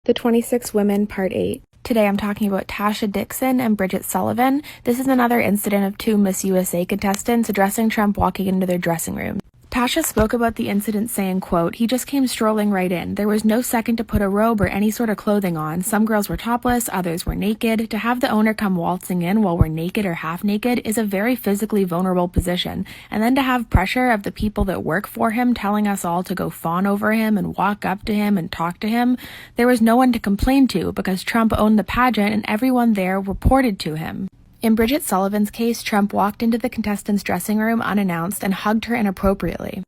The 26 Women, Part 8. Today I'm talking about Tasha, Dixon, and Bridget Sullivan. This is another incident of two Miss USA contestants addressing Trump walking into their dressing room. Tasha spoke about the incident saying, quote, "He just came strolling right in. There was no second to put a robe or any sort of clothing on. Some girls were topless, others were naked. To have the owner come waltzing in while we're naked or half naked is a very physically vulnerable position. And then to have pressure of the people that work for him telling us all to go fawn over him and walk up to him and talk to him. There was no one to complain to because Trump owned the pageant and everyone there reported to him." In Bridget Sullivan's case, Trump walked into the contestants' dressing room unannounced and hugged her inappropriately.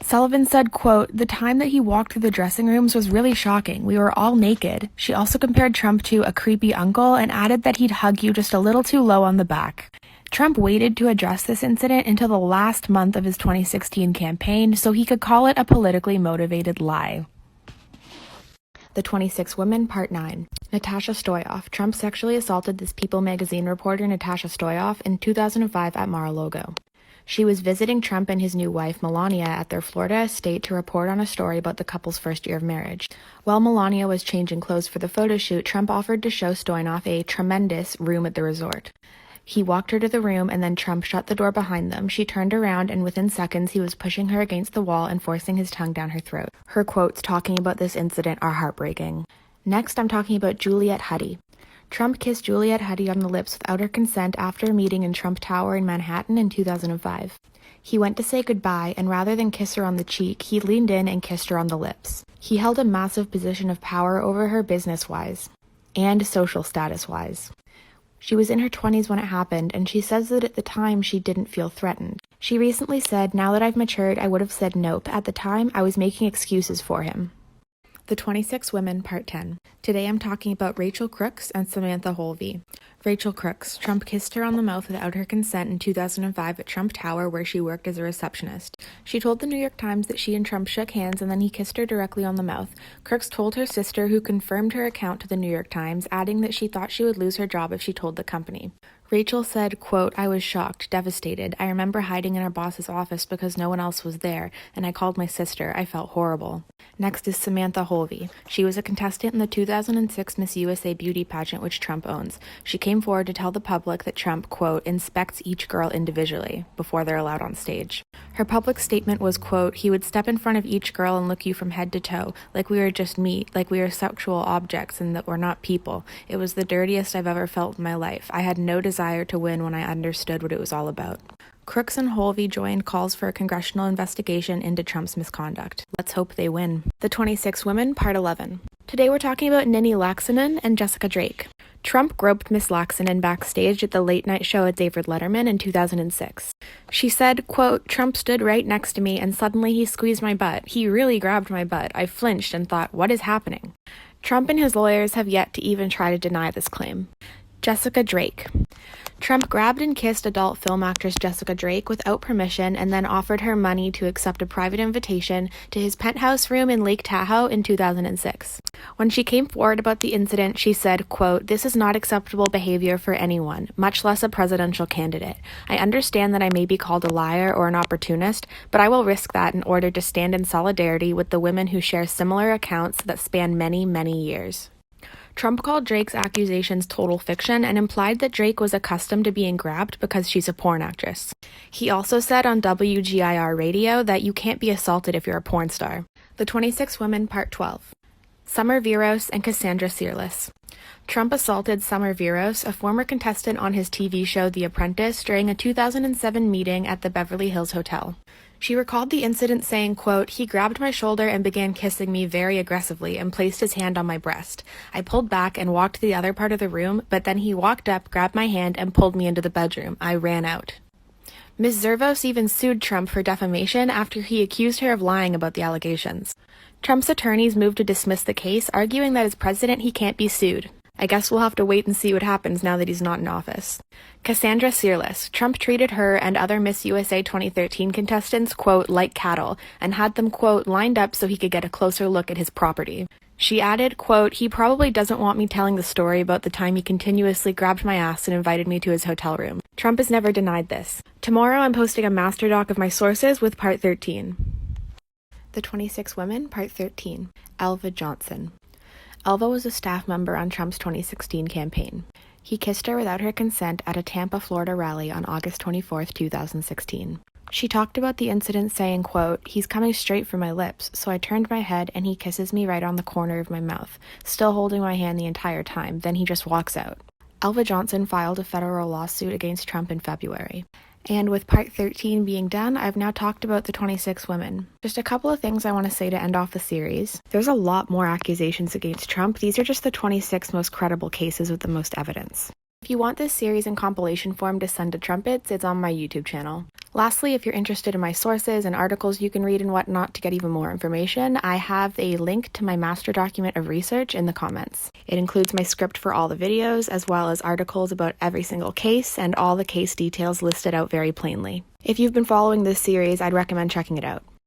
Sullivan said, quote, "The time that he walked through the dressing rooms was really shocking. We were all naked." She also compared Trump to a creepy uncle and added that he'd hug you just a little too low on the back. Trump waited to address this incident until the last month of his 2016 campaign so he could call it a politically motivated lie. The 26 Women, Part 9. Natasha Stoynoff. Trump sexually assaulted this People magazine reporter Natasha Stoynoff in 2005 at Mar-a-Lago. She was visiting Trump and his new wife, Melania, at their Florida estate to report on a story about the couple's first year of marriage. While Melania was changing clothes for the photo shoot, Trump offered to show Stoynoff a tremendous room at the resort. He walked her to the room, and then Trump shut the door behind them. She turned around, and within seconds, he was pushing her against the wall and forcing his tongue down her throat. Her quotes talking about this incident are heartbreaking. Next, I'm talking about Juliette Huddy. Trump kissed Juliette Huddy on the lips without her consent after a meeting in Trump Tower in Manhattan in 2005. He went to say goodbye, and rather than kiss her on the cheek, he leaned in and kissed her on the lips. He held a massive position of power over her business-wise and social status-wise. She was in her 20s when it happened, and she says that at the time she didn't feel threatened. She recently said, "Now that I've matured, I would have said nope. At the time, I was making excuses for him." The 26 Women, Part 10. Today I'm talking about Rachel Crooks and Samantha Holloway. Rachel Crooks. Trump kissed her on the mouth without her consent in 2005 at Trump Tower, where she worked as a receptionist. She told the New York Times that she and Trump shook hands and then he kissed her directly on the mouth. Crooks told her sister, who confirmed her account to the New York Times, adding that she thought she would lose her job if she told the company. Rachel said, quote, "I was shocked, devastated. I remember hiding in our boss's office because no one else was there, and I called my sister. I felt horrible." Next is Samantha Holloway. She was a contestant in the 2006 Miss USA beauty pageant, which Trump owns. She came forward to tell the public that Trump, quote, "inspects each girl individually" before they're allowed on stage. Her public statement was, quote, "He would step in front of each girl and look you from head to toe, like we were just meat, like we were sexual objects and that we're not people. It was the dirtiest I've ever felt in my life. I had no desire to win when I understood what it was all about." Crooks and Holloway joined calls for a congressional investigation into Trump's misconduct. Let's hope they win. The 26 Women, Part 11. Today we're talking about Nini Laaksonen and Jessica Drake. Trump groped Miss Laaksonen backstage at the late-night show at David Letterman in 2006. She said, quote, "Trump stood right next to me and suddenly he squeezed my butt. He really grabbed my butt. I flinched and thought, what is happening?" Trump and his lawyers have yet to even try to deny this claim. Jessica Drake. Trump grabbed and kissed adult film actress Jessica Drake without permission and then offered her money to accept a private invitation to his penthouse room in Lake Tahoe in 2006. When she came forward about the incident, she said, quote, "This is not acceptable behavior for anyone, much less a presidential candidate. I understand that I may be called a liar or an opportunist, but I will risk that in order to stand in solidarity with the women who share similar accounts that span many, many years." Trump called Drake's accusations total fiction and implied that Drake was accustomed to being grabbed because she's a porn actress. He also said on WGIR radio that you can't be assaulted if you're a porn star. The 26 Women, Part 12. Summer Viros and Cassandra Searless. Trump assaulted Summer Viros, a former contestant on his TV show The Apprentice, during a 2007 meeting at the Beverly Hills Hotel. She recalled the incident saying, quote, "He grabbed my shoulder and began kissing me very aggressively and placed his hand on my breast. I pulled back and walked to the other part of the room, but then he walked up, grabbed my hand, and pulled me into the bedroom. I ran out." Ms. Zervos even sued Trump for defamation after he accused her of lying about the allegations. Trump's attorneys moved to dismiss the case, arguing that as president he can't be sued. I guess we'll have to wait and see what happens now that he's not in office. Cassandra Searless. Trump treated her and other Miss USA 2013 contestants, quote, "like cattle," and had them, quote, "lined up so he could get a closer look at his property." She added, quote, "He probably doesn't want me telling the story about the time he continuously grabbed my ass and invited me to his hotel room. Trump has never denied this. Tomorrow I'm posting a master doc of my sources with Part 13. The 26 Women, Part 13. Alva Johnson. Alva was a staff member on Trump's 2016 campaign. He kissed her without her consent at a Tampa, Florida rally on August 24, 2016. She talked about the incident saying, quote, "He's coming straight for my lips, so I turned my head and he kisses me right on the corner of my mouth, still holding my hand the entire time, then he just walks out." Alva Johnson filed a federal lawsuit against Trump in February. And with part 13 being done, I've now talked about the 26 women. Just a couple of things I want to say to end off the series. There's a lot more accusations against Trump. These are just the 26 most credible cases with the most evidence. If you want this series in compilation form to send to Trumpets, it's on my YouTube channel. Lastly, if you're interested in my sources and articles you can read and whatnot to get even more information, I have a link to my master document of research in the comments. It includes my script for all the videos, as well as articles about every single case and all the case details listed out very plainly. If you've been following this series, I'd recommend checking it out.